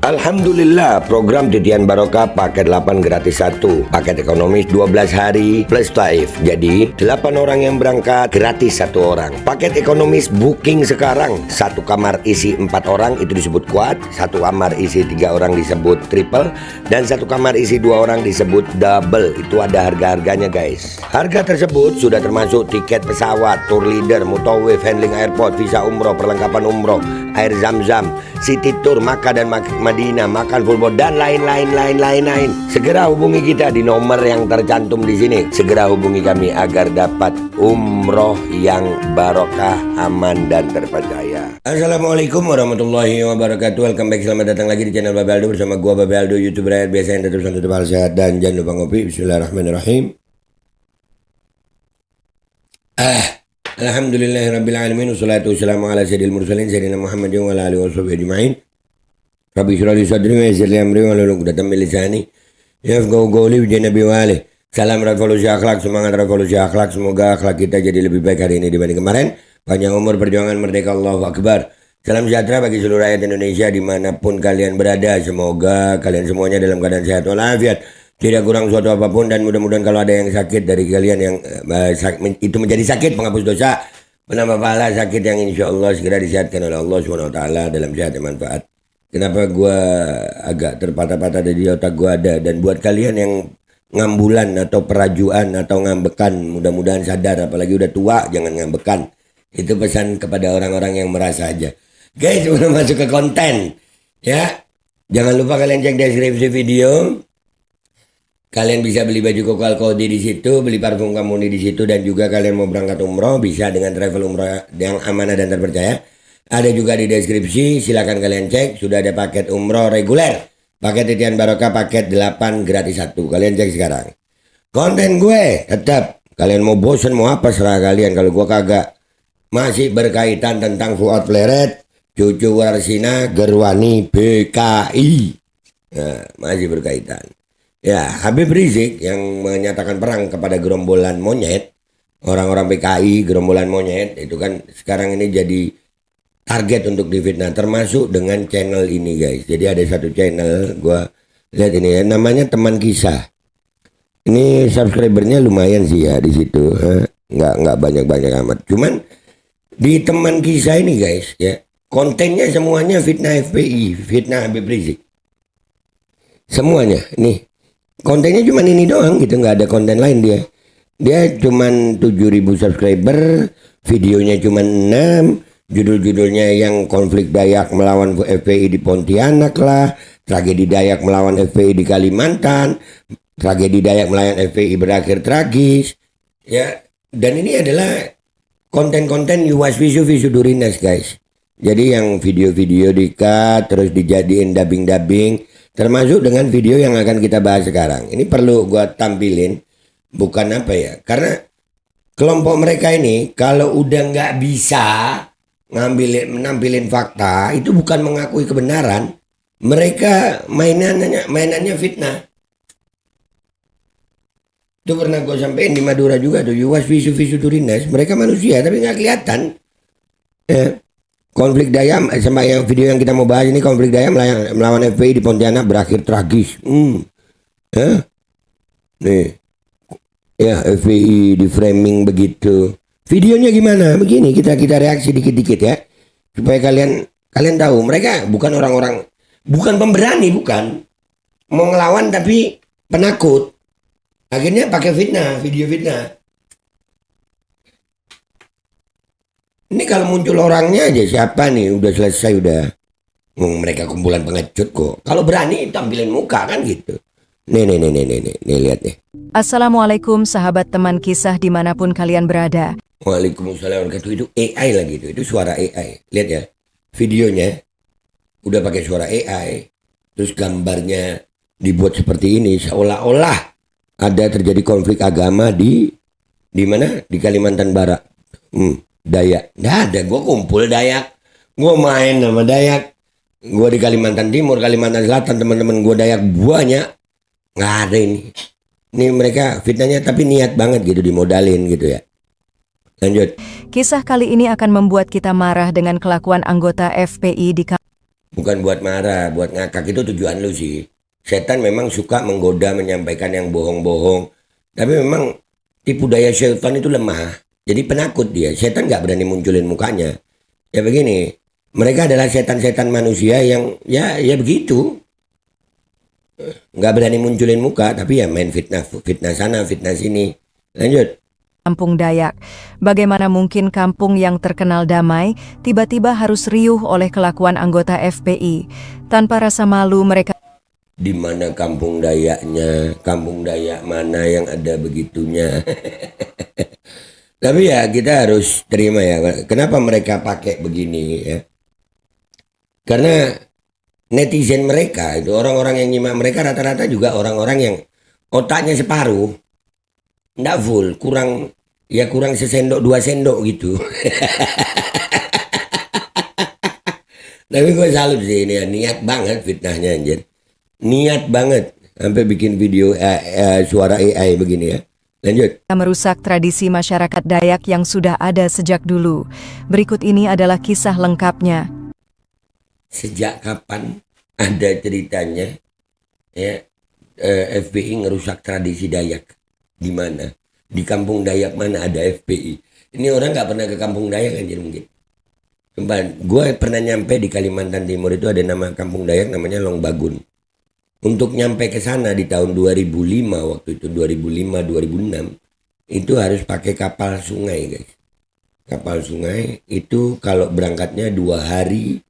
Alhamdulillah, program Titian Barokah paket 8 gratis 1, paket ekonomis 12 hari plus taif. Jadi 8 orang yang berangkat gratis 1 orang. Paket ekonomis booking sekarang, 1 kamar isi 4 orang itu disebut quad, 1 kamar isi 3 orang disebut triple, dan 1 kamar isi 2 orang disebut double. Itu ada harga-harganya guys. Harga tersebut sudah termasuk tiket pesawat, tour leader, mutawif, handling airport, visa umroh, perlengkapan umroh, air zam-zam, city tour, Makkah dan Madinah, makan full board, dan lain-lain. Segera hubungi kita di nomor yang tercantum di sini. Segera hubungi kami agar dapat umroh yang barokah, aman dan terpercaya. Assalamualaikum warahmatullahi wabarakatuh. Welcome back, selamat datang lagi di channel Babe Aldo bersama gua Babe Aldo, YouTuber rakyat biasa yang tetap hal sehat dan jangan lupa ngopi. Bismillahirrahmanirrahim. Alhamdulillahirrabbilalamin. Wassalatu wassalamu ala sayyidil mursalin sayyidina Muhammadin wa ala alihi washabihi ajma'in. Rabbi syrah li sadri wa yassir li amri wa hlul 'uqdatam min lisani yafqahu qawli bi nabi wa alihi. Salam revolusi akhlak, semangat revolusi akhlak. Semoga akhlak kita jadi lebih baik hari ini dibanding kemarin. Panjang umur, perjuangan, merdeka, Allahu Akbar. Salam sejahtera bagi seluruh rakyat Indonesia dimanapun kalian berada. Semoga kalian semuanya dalam keadaan sehat walafiat, tidak kurang suatu apapun, dan mudah-mudahan kalau ada yang sakit dari kalian yang itu menjadi sakit penghapus dosa, penambah pahala, sakit yang insya Allah segera disehatkan oleh Allah SWT dalam sehat dan manfaat. Kenapa gue agak terpatah-patah dari otak gue ada, dan buat kalian yang ngambulan atau perajuan atau ngambekan, mudah-mudahan sadar, apalagi udah tua jangan ngambekan. Itu pesan kepada orang-orang yang merasa aja. Guys, sebelum masuk ke konten ya, jangan lupa kalian cek deskripsi video. Kalian bisa beli baju Koko Alkodi di situ, beli parfum Kamuni di situ, dan juga kalian mau berangkat umroh bisa dengan travel umroh yang amanah dan terpercaya. Ada juga di deskripsi, silakan kalian cek. Sudah ada paket umroh reguler, paket Titian Barokah paket 8 gratis 1. Kalian cek sekarang. Konten gue tetap, kalian mau bosen mau apa serah kalian. Kalau gue kagak, masih berkaitan tentang Fuad Pleret, Cucu Warsina, Gerwani PKI. Nah, masih berkaitan. Ya, Habib Rizik yang menyatakan perang kepada gerombolan monyet, orang-orang PKI, gerombolan monyet, itu kan sekarang ini jadi target untuk difitnah, termasuk dengan channel ini guys. Jadi ada satu channel, gua lihat ini ya, namanya Teman Kisah. Ini subscribernya lumayan sih ya di situ, nggak banyak amat. Cuman di Teman Kisah ini guys ya, kontennya semuanya fitnah FPI, fitnah Habib Rizik. Semuanya nih. Kontennya cuman ini doang gitu, nggak ada konten lain dia. Dia cuman 7.000 subscriber, videonya cuman 6, judul-judulnya yang konflik Dayak melawan FPI di Pontianak lah, tragedi Dayak melawan FPI di Kalimantan, tragedi Dayak melawan FPI berakhir tragis. Ya, dan ini adalah konten-konten yuwas visu durinas guys. Jadi yang video-video di-cut terus dijadiin dubbing, termasuk dengan video yang akan kita bahas sekarang. Ini perlu gua tampilin, bukan apa ya, karena kelompok mereka ini kalau udah nggak bisa menampilin fakta, itu bukan mengakui kebenaran. Mereka mainannya fitnah. Itu pernah gue sampein di Madura juga tuh, yuwas visu durinas. Mereka manusia tapi nggak kelihatan. Konflik Dayak sama yang video yang kita mau bahas ini, konflik Dayak melawan FPI di Pontianak berakhir tragis. Nih, ya FPI di framing begitu. Videonya gimana? Begini kita reaksi dikit-dikit ya, supaya kalian tahu mereka bukan orang-orang, bukan pemberani, bukan mau ngelawan tapi penakut. Akhirnya pakai fitnah, video fitnah. Ini kalau muncul orangnya aja siapa nih, udah selesai udah. Mereka kumpulan pengecut kok. Kalau berani tampilin muka kan gitu. Nih lihat nih. Assalamualaikum sahabat Teman Kisah dimanapun kalian berada. Waalaikumsalam warahmatullahi. Itu AI lagi itu suara AI. Lihat ya, videonya udah pakai suara AI. Terus gambarnya dibuat seperti ini, seolah-olah ada terjadi konflik agama di mana? Di Kalimantan Barat. Dayak, nggak ada. Gue kumpul Dayak, gue main sama Dayak, gue di Kalimantan Timur, Kalimantan Selatan, teman-teman gue Dayak banyak. Nggak ada ini mereka fitnahnya tapi niat banget gitu, dimodalin gitu ya. Lanjut. Kisah kali ini akan membuat kita marah dengan kelakuan anggota FPI di Bukan buat marah, buat ngakak itu tujuan lu sih. Setan memang suka menggoda, menyampaikan yang bohong-bohong. Tapi memang tipu daya setan itu lemah. Jadi penakut dia. Setan nggak berani munculin mukanya. Ya begini, mereka adalah setan-setan manusia yang ya begitu. Nggak berani munculin muka, tapi ya main fitnah, fitnah sana, fitnah sini. Lanjut. Kampung Dayak. Bagaimana mungkin kampung yang terkenal damai tiba-tiba harus riuh oleh kelakuan anggota FPI? Tanpa rasa malu mereka Di mana kampung Dayaknya? Kampung Dayak mana yang ada begitunya? Tapi ya kita harus terima ya. Kenapa mereka pakai begini ya? Karena netizen mereka itu orang-orang yang nyimak mereka rata-rata juga orang-orang yang otaknya separuh, nggak full, kurang sesendok dua sendok gitu. Tapi gue salut sih ini ya, niat banget fitnahnya anjir. Niat banget sampai bikin video suara AI begini ya. Lanjut. merusak tradisi masyarakat Dayak yang sudah ada sejak dulu. Berikut ini adalah kisah lengkapnya. Sejak kapan ada ceritanya ya FPI ngerusak tradisi Dayak? Di mana? Di kampung Dayak mana ada FPI? Ini orang nggak pernah ke kampung Dayak anjir mungkin. Sumpah, gue pernah nyampe di Kalimantan Timur itu ada nama kampung Dayak namanya Longbagun. Untuk nyampe ke sana di tahun 2005 waktu itu 2005-2006 itu harus pakai kapal sungai guys. Kapal sungai itu kalau berangkatnya 2 hari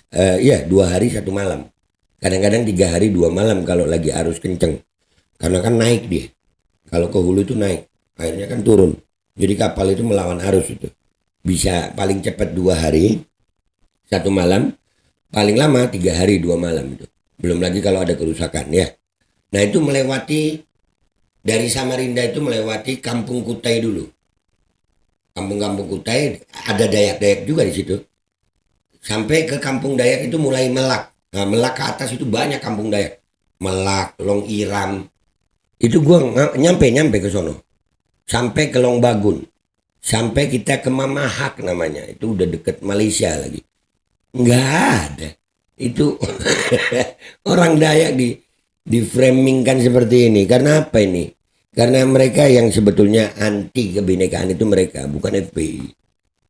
2 hari 1 malam. Kadang-kadang 3 hari 2 malam kalau lagi arus kenceng. Karena kan naik dia. Kalau ke hulu itu naik, airnya kan turun. Jadi kapal itu melawan arus itu. Bisa paling cepat 2 hari 1 malam, paling lama 3 hari 2 malam itu. Belum lagi kalau ada kerusakan ya. Nah itu melewati dari Samarinda itu melewati Kampung Kutai dulu. Kampung-kampung Kutai ada Dayak-Dayak juga di situ. Sampai ke Kampung Dayak itu mulai Melak. Nah, Melak ke atas itu banyak Kampung Dayak. Melak, Long Iram. Itu gua nyampe ke sono. Sampai ke Longbagun. Sampai kita ke Mamahak namanya. Itu udah deket Malaysia lagi. Nggak ada. Itu orang Dayak di framingkan seperti ini. Karena apa ini? Karena mereka yang sebetulnya anti kebinekaan itu mereka, bukan FPI.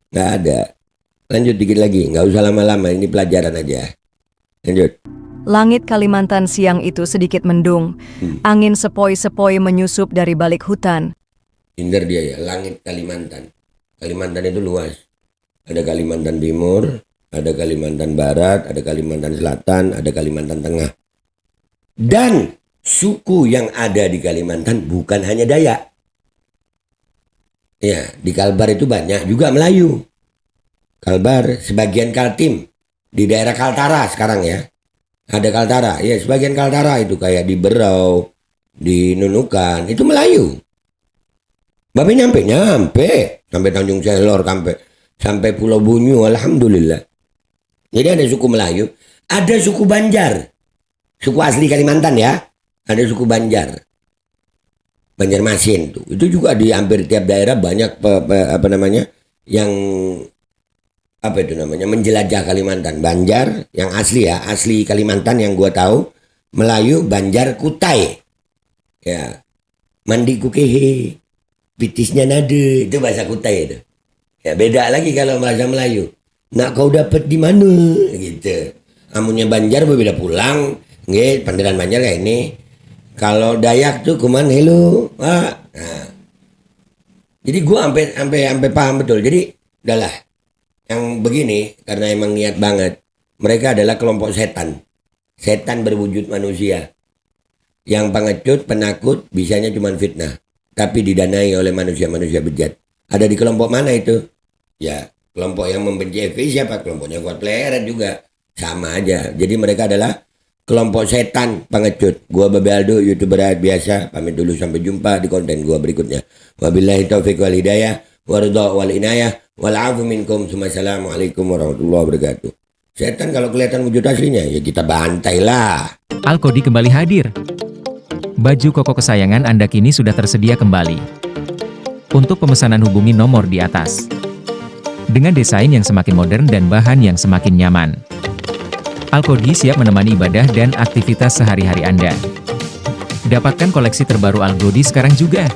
Nggak ada. Lanjut dikit lagi, nggak usah lama-lama, ini pelajaran aja. Lanjut. Langit Kalimantan siang itu sedikit mendung. Angin sepoi-sepoi menyusup dari balik hutan. Minder dia ya, langit Kalimantan. Kalimantan itu luas. Ada Kalimantan Timur, ada Kalimantan Barat, ada Kalimantan Selatan, ada Kalimantan Tengah. Dan suku yang ada di Kalimantan bukan hanya Dayak. Ya, di Kalbar itu banyak juga Melayu. Kalbar, sebagian Kaltim. Di daerah Kaltara sekarang ya. Ada Kaltara, ya sebagian Kaltara itu kayak di Berau, di Nunukan, itu Melayu. Bapak nyampe. Sampai Tanjung Selor, sampai Pulau Bunyu, alhamdulillah. Jadi ada suku Melayu, ada suku Banjar. Suku asli Kalimantan ya. Ada suku Banjar. Banjarmasin tuh. Itu juga di hampir tiap daerah banyak yang menjelajah Kalimantan. Banjar yang asli ya, asli Kalimantan yang gua tahu, Melayu Banjar Kutai. Ya. Mandi kukehe. Pitisnya nade, itu bahasa Kutai itu. Ya beda lagi kalau bahasa Melayu. Nak kau dapat di mana gitu. Amunnya Banjar berbeda pulang, nggih, panderan Banjar kayak ini. Kalau Dayak tuh kuman hello, Pak. Nah. Jadi gua sampai paham betul. Jadi udahlah. Yang begini karena emang niat banget. Mereka adalah kelompok setan. Setan berwujud manusia. Yang pengecut, penakut, bisanya cuma fitnah. Tapi didanai oleh manusia-manusia bejat. Ada di kelompok mana itu? Ya, kelompok yang membenci FPI siapa? Kelompoknya Fuad Pleret juga. Sama aja. Jadi mereka adalah kelompok setan pengecut. Gua Babe Aldo, YouTuber rakyat biasa. Pamit dulu, sampai jumpa di konten gua berikutnya. Wabillahi taufiq wal hidayah. Waridha wal inayah. Wal'afu minkum. Assalamualaikum warahmatullahi wabarakatuh. Setan kalau kelihatan wujud aslinya, ya kita bantai lah. Alkodi kembali hadir. Baju koko kesayangan Anda kini sudah tersedia kembali. Untuk pemesanan hubungi nomor di atas. Dengan desain yang semakin modern dan bahan yang semakin nyaman. Alkodi siap menemani ibadah dan aktivitas sehari-hari Anda. Dapatkan koleksi terbaru Alkodi sekarang juga.